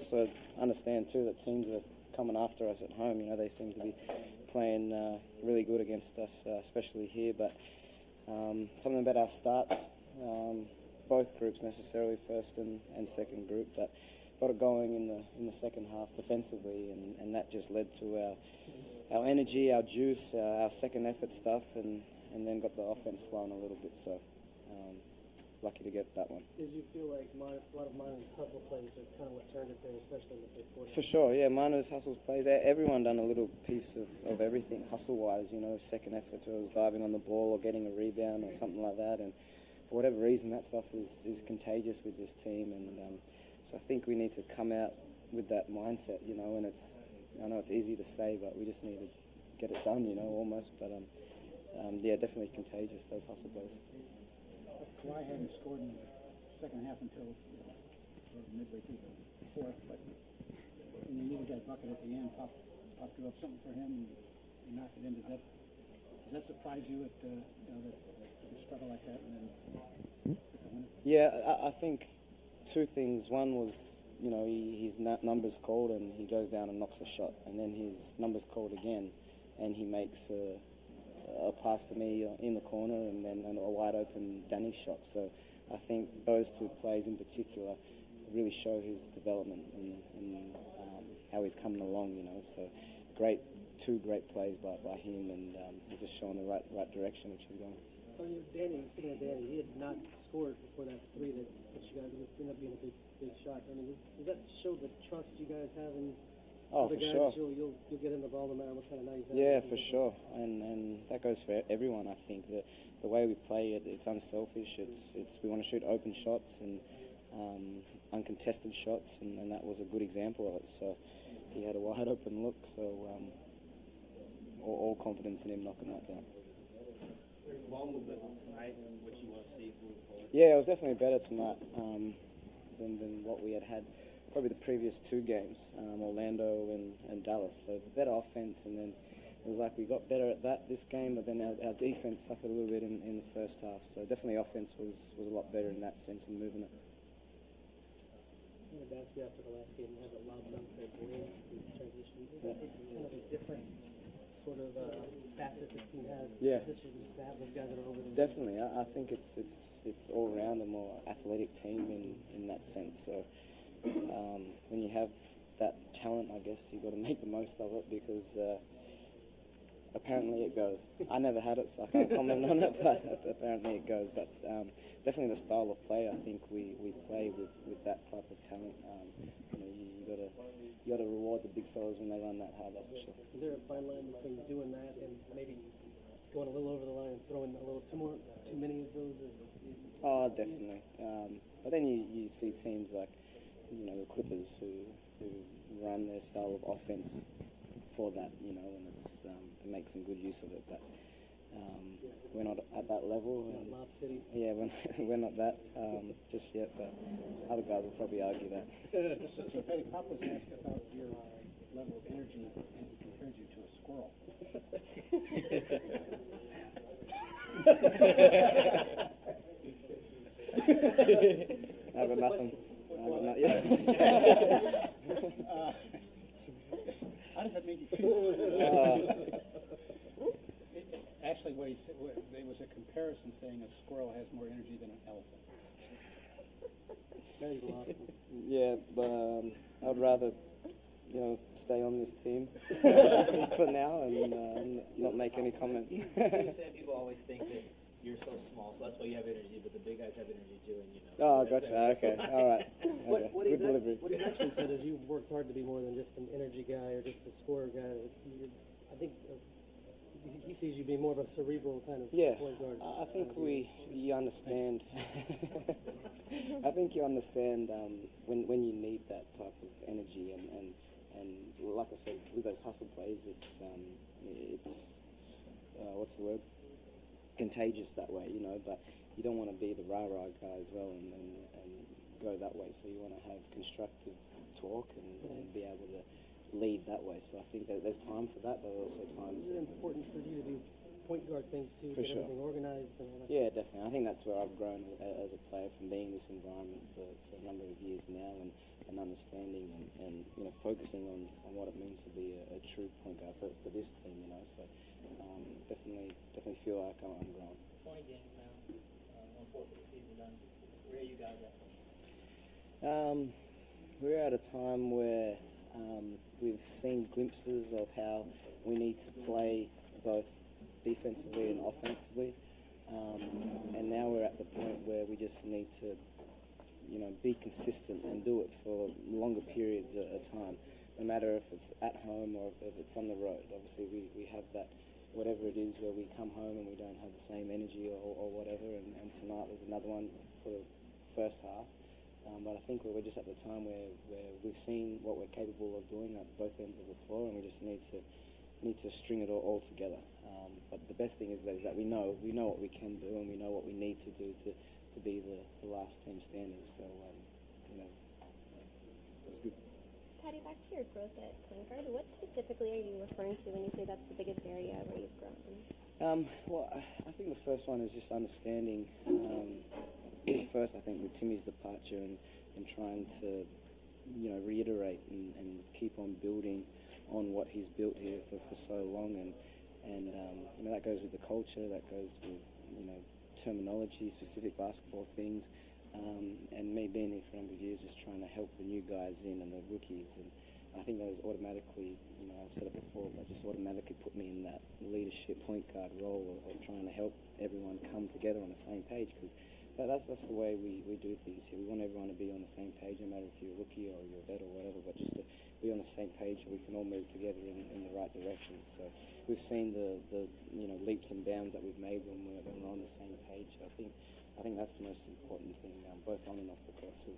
also understand too that teams are coming after us at home. You know, they seem to be playing really good against us, especially here. But something about our starts, both groups necessarily, first and second group, but got it going in the second half defensively, and that just led to our energy, our juice, our second effort stuff, and then got the offense flowing a little bit. So lucky to get that one. Did you feel like a lot of Mano's hustle plays are kind of what turned it there, especially in the big quarter? For sure, yeah. Mano's hustles plays. Everyone done a little piece of everything hustle-wise. You know, second effort, whether it was diving on the ball or getting a rebound or something like that. And for whatever reason, that stuff is contagious with this team. And so I think we need to come out with that mindset. You know, and I know it's easy to say, but we just need to get it done. You know, almost. But yeah, definitely contagious, those hustle plays. Kawhi hadn't scored in the second half until midway through the fourth, but when you needed that bucket at the end, Pop drew up something for him and he knocked it in. Does that surprise you that you struggle like that and then? Yeah, I think two things. One was, you know, his numbers called and he goes down and knocks a shot, and then his numbers called again and he makes a pass to me in the corner and then a wide open Danny shot. So I think those two plays in particular really show his development and how he's coming along, you know. So two great plays by him, and he's just showing the right direction which he's going. Danny, speaking of Danny, he had not scored before that three that you guys ended up being a big shot. I mean, does that show the trust you guys have in for sure. You'll get in the ball no matter what kind of night he's having? Yeah, for sure. And that goes for everyone, I think. The way we play it, it's unselfish. It's we want to shoot open shots and uncontested shots, and that was a good example of it. So he had a wide open look, so all confidence in him knocking that down. Ball movement tonight, and what you want to see moving forward? Yeah, it was definitely better tonight than what we had probably the previous two games, Orlando and Dallas. So better offense, and then it was like we got better at that this game, but then our defense suffered a little bit in the first half. So definitely offense was a lot better in that sense and moving it. I wanted to ask you after the last game, you had a loud number for transition. Is that kind of a different sort of facet this team has? Yeah. This year, just to have those guys that are over there. Definitely, I think it's all around a more athletic team in that sense. So when you have that talent, I guess you've got to make the most of it, because apparently it goes. I never had it, so I can't comment on it, but apparently it goes. But definitely the style of play, I think we play with that type of talent. You know, you got to reward the big fellas when they run that hard, that's for sure. Is there a fine line between doing that and maybe going a little over the line and throwing a little too many of those? Oh, definitely. But then you see teams like, you know, the Clippers who run their style of offense for that, you know, and it's they make some good use of it. But we're not at that level. And, Lob City. Yeah, we're not that just yet, but other guys will probably argue that. So Petty, Pop was asked about your level of energy, and he compared you to a squirrel. I got nothing. Yeah. How does that make you feel? Actually, what he said, there was a comparison saying a squirrel has more energy than an elephant. Very lost. Yeah, but I'd rather, you know, stay on this team for now and not make any comment. You said people always think that you're so small, so that's why you have energy, but the big guys have energy too, and you know. Oh, gotcha. Okay, all right. Okay. Good delivery. What he's actually said is you've worked hard to be more than just an energy guy or just a scorer guy. I think he sees you being more of a cerebral kind of point guard. I think you understand. I think you understand when you need that type of energy and like I said, with those hustle plays, it's what's the word? Contagious that way, you know. But you don't want to be the rah-rah guy as well and go that way. So you want to have constructive talk and be able to lead that way. So I think that there's time for that, but also times. Is it important for you to do point guard things too, for get sure. everything organized and all that? Yeah, definitely. I think that's where I've grown as a player, from being in this environment for a number of years now, and and understanding and focusing on what it means to be a true point guard for this team. So definitely feel like I'm growing. 20 games now, 1/4 of the season done. Where are you guys at? We're at a time where we've seen glimpses of how we need to play both defensively and offensively, and now we're at the point where we just need to be consistent and do it for longer periods at a time, no matter if it's at home or if it's on the road. Obviously we have that, whatever it is, where we come home and we don't have the same energy or whatever, and tonight was another one for the first half. But I think we're just at the time where we've seen what we're capable of doing at both ends of the floor, and we just need to string it all together. But the best thing is that we know what we can do, and we know what we need to do to be the last team standing. So it's good. Patty, back to your growth at point guard. What specifically are you referring to when you say that's the biggest area where you've grown? Well, I think the first one is just understanding. First, I think with Timmy's departure and trying to, reiterate and keep on building on what he's built here for so long, and that goes with the culture, that goes with terminology, specific basketball things, and me being here for a number of years, just trying to help the new guys in and the rookies, and I think those automatically, I've said it before, but just automatically put me in that leadership point guard role of trying to help everyone come together on the same page, because that's the way we do things here. We want everyone to be on the same page, no matter if you're a rookie or you're a vet or whatever, but just to be on the same page so we can all move together in the right direction. So we've seen the leaps and bounds that we've made when we're on the same page. I think that's the most important thing, both on and off the court too.